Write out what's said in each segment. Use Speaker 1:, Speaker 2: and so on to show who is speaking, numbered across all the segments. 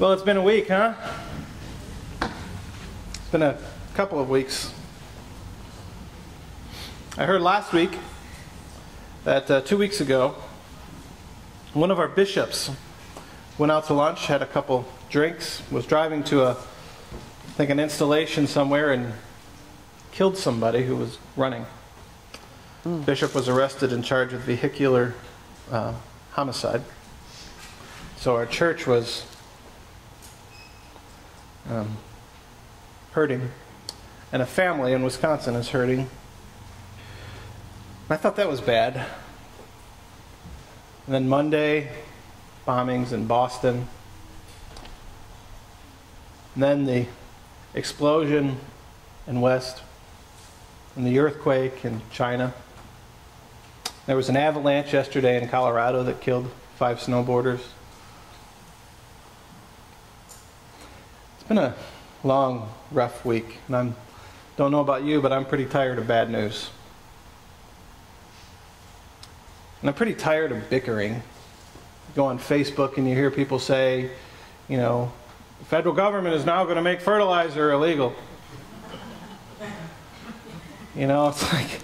Speaker 1: Well, it's been a week, huh? It's been a couple of weeks. I heard last week that 2 weeks ago, one of our bishops went out to lunch, had a couple drinks, was driving to I think an installation somewhere, and killed somebody who was running. Bishop was arrested and charged with vehicular homicide. So our church was hurting, and a family in Wisconsin is hurting. I thought that was bad. And then Monday, bombings in Boston. And then the explosion in West, and the earthquake in China. There was an avalanche yesterday in Colorado that killed 5 snowboarders. It's been a long, rough week, and I don't know about you, but I'm pretty tired of bad news. And I'm pretty tired of bickering. You go on Facebook and you hear people say, you know, the federal government is now going to make fertilizer illegal. You know, it's like,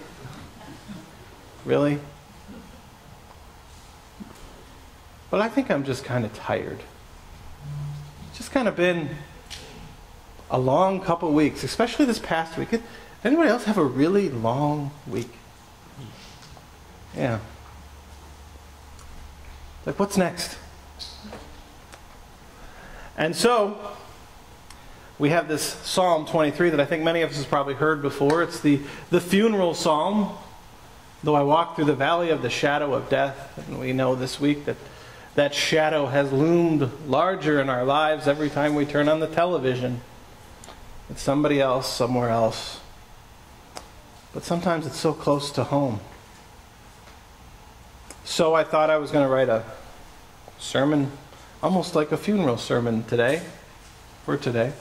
Speaker 1: really? But I think I'm just kind of tired. It's just kind of been a long couple weeks, especially this past week. Anybody else have a really long week? Yeah. Like, what's next? And so, we have this Psalm 23 that I think many of us have probably heard before. It's the funeral psalm. Though I walk through the valley of the shadow of death, and we know this week that shadow has loomed larger in our lives every time we turn on the television. It's somebody else, somewhere else. But sometimes it's so close to home. So I thought I was going to write a sermon, almost like a funeral sermon today, for today.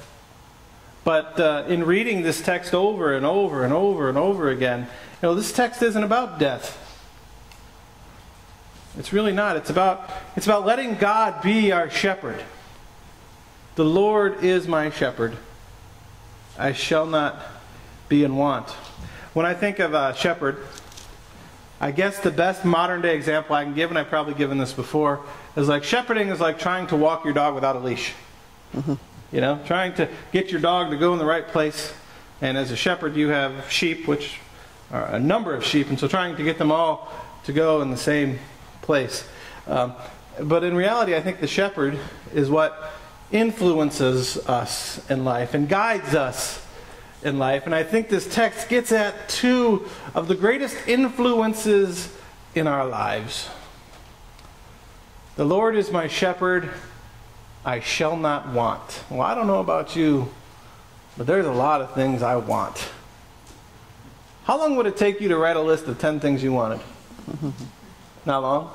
Speaker 1: But in reading this text over and over and over and over again, you know, this text isn't about death. It's really not. It's about letting God be our shepherd. The Lord is my shepherd. I shall not be in want. When I think of a shepherd, I guess the best modern day example I can give, and I've probably given this before, is like shepherding is like trying to walk your dog without a leash. Mm-hmm. You know, trying to get your dog to go in the right place. And as a shepherd, you have sheep, which are a number of sheep, and so trying to get them all to go in the same place. But in reality, I think the shepherd is what influences us in life and guides us in life. And I think this text gets at 2 of the greatest influences in our lives. The Lord is my shepherd, I shall not want. Well, I don't know about you, but there's a lot of things I want. How long would it take you to write a list of 10 things you wanted? Not long?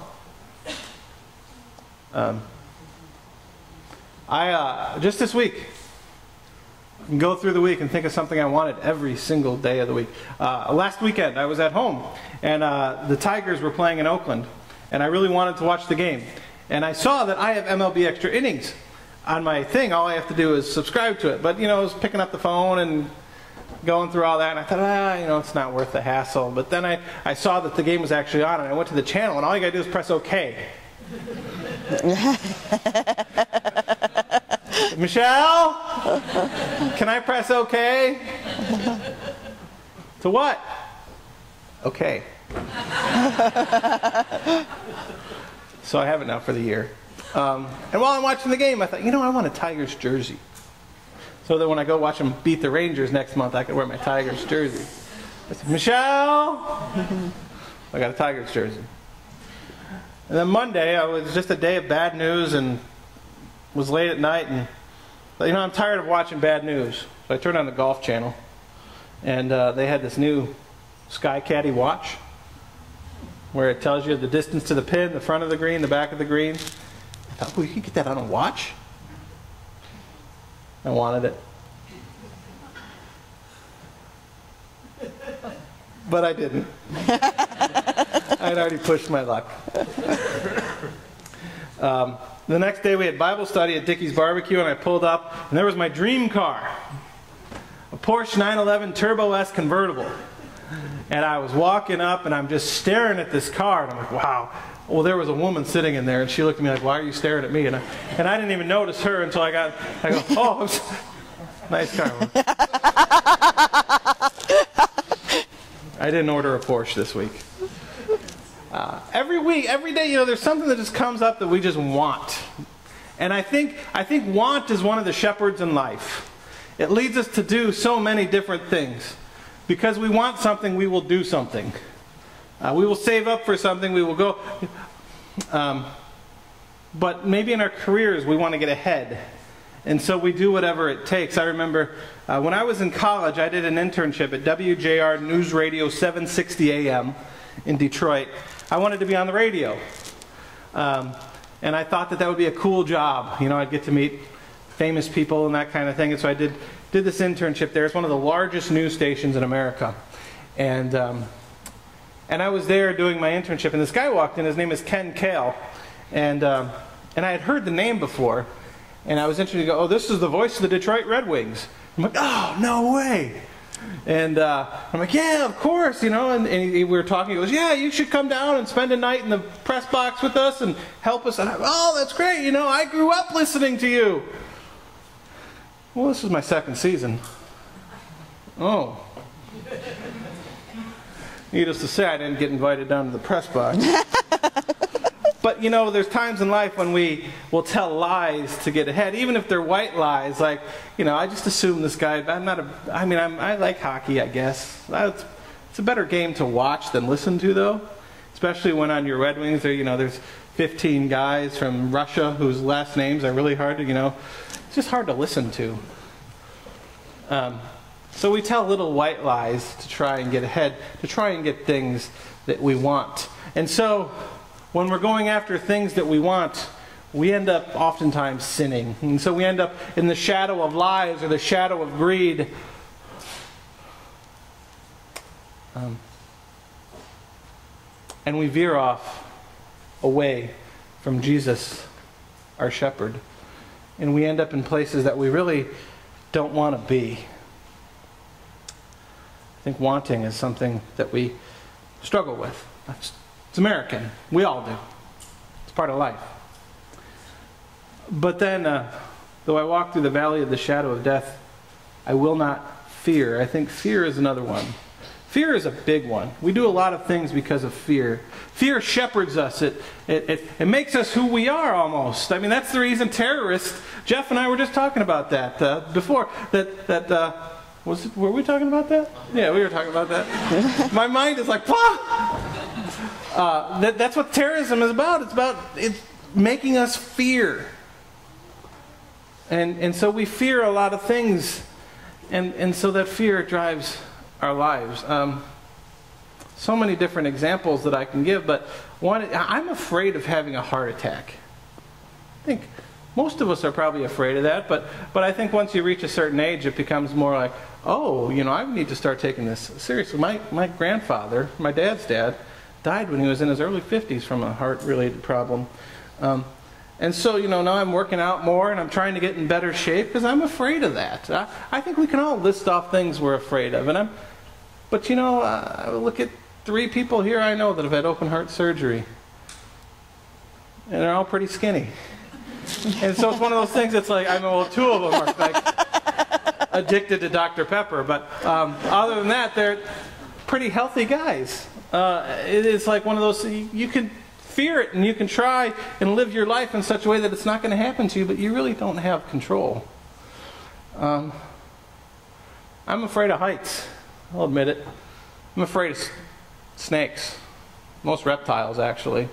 Speaker 1: Just this week, I can go through the week and think of something I wanted every single day of the week. Last weekend, I was at home, and the Tigers were playing in Oakland, and I really wanted to watch the game. And I saw that I have MLB Extra Innings on my thing. All I have to do is subscribe to it. But, you know, I was picking up the phone and going through all that, and I thought, you know, it's not worth the hassle. But then I saw that the game was actually on, and I went to the channel, and all you got to do is press OK. Michelle, can I press OK? To what? OK. So I have it now for the year. And while I'm watching the game, I thought, you know, I want a Tigers jersey. So that when I go watch them beat the Rangers next month, I can wear my Tigers jersey. I said, Michelle, I got a Tigers jersey. And then Monday, it was just a day of bad news and was late at night. And, you know, I'm tired of watching bad news. So I turned on the Golf Channel. And they had this new Sky Caddy watch, where it tells you the distance to the pin, the front of the green, the back of the green. I thought, well, you could get that on a watch? I wanted it. But I didn't. I'd already pushed my luck. the next day we had Bible study at Dickey's Barbecue, and I pulled up, and there was my dream car. A Porsche 911 Turbo S convertible. And I was walking up, and I'm just staring at this car, and I'm like, wow. Well, there was a woman sitting in there, and she looked at me like, why are you staring at me? And I didn't even notice her until I go, oh, nice car. I didn't order a Porsche this week. Every week, every day, there's something that just comes up that we just want. And I think want is one of the shepherds in life. It leads us to do so many different things. Because we want something, we will do something. We will save up for something, we will go. But maybe in our careers, we want to get ahead. And so we do whatever it takes. I remember when I was in college, I did an internship at WJR News Radio 760 AM in Detroit. I wanted to be on the radio. And I thought that would be a cool job. I'd get to meet famous people and that kind of thing. And so I did this internship there. It's one of the largest news stations in America. And I was there doing my internship, and this guy walked in. His name is Ken Kale. And I had heard the name before. And I was interested to go, oh, this is the voice of the Detroit Red Wings. I'm like, oh, no way. And I'm like, yeah, of course, and we were talking. He goes, yeah, you should come down and spend a night in the press box with us and help us. And I'm, oh, that's great. I grew up listening to you. Well, this is my second season. Oh. Needless to say, I didn't get invited down to the press box. But, there's times in life when we will tell lies to get ahead, even if they're white lies. Like, I just assume this guy, I like hockey, I guess. It's a better game to watch than listen to, though. Especially when on your Red Wings, there's 15 guys from Russia whose last names are really hard to, it's just hard to listen to. So we tell little white lies to try and get ahead, to try and get things that we want. And so when we're going after things that we want, we end up oftentimes sinning. And so we end up in the shadow of lies or the shadow of greed. And we veer off away from Jesus, our shepherd. And we end up in places that we really don't want to be. I think wanting is something that we struggle with. It's American. We all do. It's part of life. But then, though I walk through the valley of the shadow of death, I will not fear. I think fear is another one. Fear is a big one. We do a lot of things because of fear. Fear shepherds us. It makes us who we are almost. That's the reason terrorists, Jeff and I were just talking about that before. Were we talking about that? Yeah, we were talking about that. My mind is like, that's what terrorism is about. It's making us fear. And so we fear a lot of things. And so that fear drives our lives. So many different examples that I can give, but I'm afraid of having a heart attack. I think most of us are probably afraid of that, but I think once you reach a certain age, it becomes more like, oh, I need to start taking this seriously. My grandfather, my dad's dad, died when he was in his early 50s from a heart-related problem. And so, now I'm working out more and I'm trying to get in better shape because I'm afraid of that. I think we can all list off things we're afraid of. But I look at 3 people here I know that have had open heart surgery. And they're all pretty skinny. And so it's one of those things that's like, 2 of them are like addicted to Dr. Pepper. But other than that, they're pretty healthy guys. It's like one of those, you can fear it and you can try and live your life in such a way that it's not going to happen to you, but you really don't have control. I'm afraid of heights. I'll admit it. I'm afraid of snakes. Most reptiles, actually.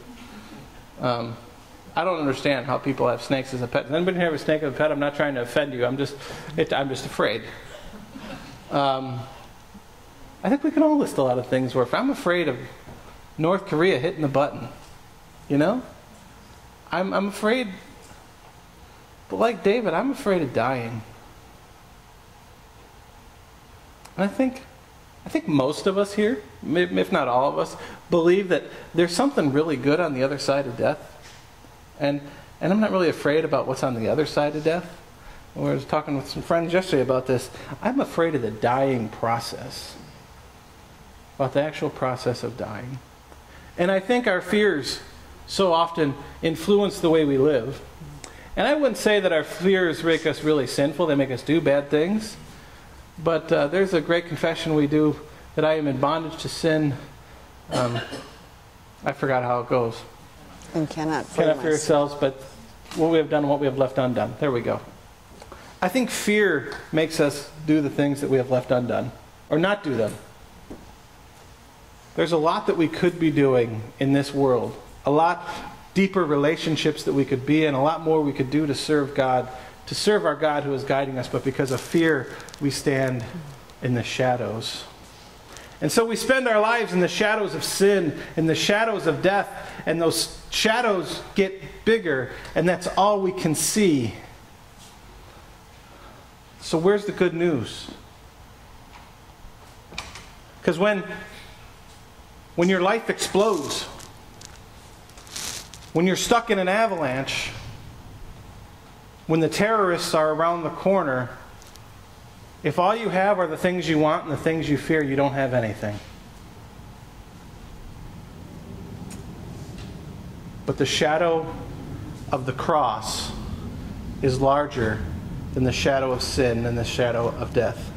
Speaker 1: I don't understand how people have snakes as a pet. Does anybody here have a snake as a pet? I'm not trying to offend you. I'm just afraid. I think we can all list a lot of things where if I'm afraid of North Korea hitting the button, I'm afraid. But like David, I'm afraid of dying. And I think most of us here, if not all of us, believe that there's something really good on the other side of death. And And I'm not really afraid about what's on the other side of death. I was talking with some friends yesterday about this. I'm afraid of the dying process. About the actual process of dying. And I think our fears so often influence the way we live. And I wouldn't say that our fears make us really sinful. They make us do bad things. But there's a great confession we do that I am in bondage to sin. I forgot how it goes.
Speaker 2: And cannot
Speaker 1: fear yourselves, but what we have done and what we have left undone. There we go. I think fear makes us do the things that we have left undone, or not do them. There's a lot that we could be doing in this world, a lot deeper relationships that we could be in, a lot more we could do to serve God, to serve our God who is guiding us, but because of fear, we stand in the shadows. And so we spend our lives in the shadows of sin, in the shadows of death, and those shadows get bigger, and that's all we can see. So where's the good news? Because when your life explodes, when you're stuck in an avalanche, when the terrorists are around the corner, if all you have are the things you want and the things you fear, you don't have anything. But the shadow of the cross is larger than the shadow of sin and the shadow of death.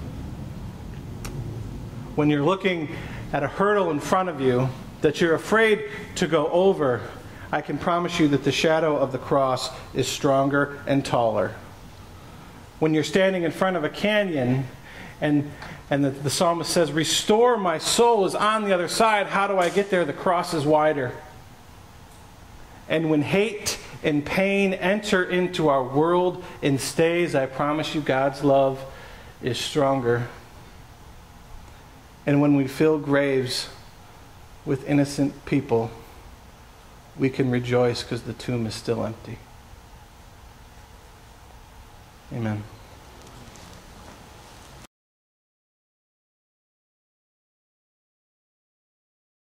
Speaker 1: When you're looking at a hurdle in front of you that you're afraid to go over, I can promise you that the shadow of the cross is stronger and taller. When you're standing in front of a canyon and the psalmist says, "Restore my soul," is on the other side. How do I get there? The cross is wider. And when hate and pain enter into our world and stays, I promise you God's love is stronger. And when we fill graves with innocent people, we can rejoice because the tomb is still empty. Amen.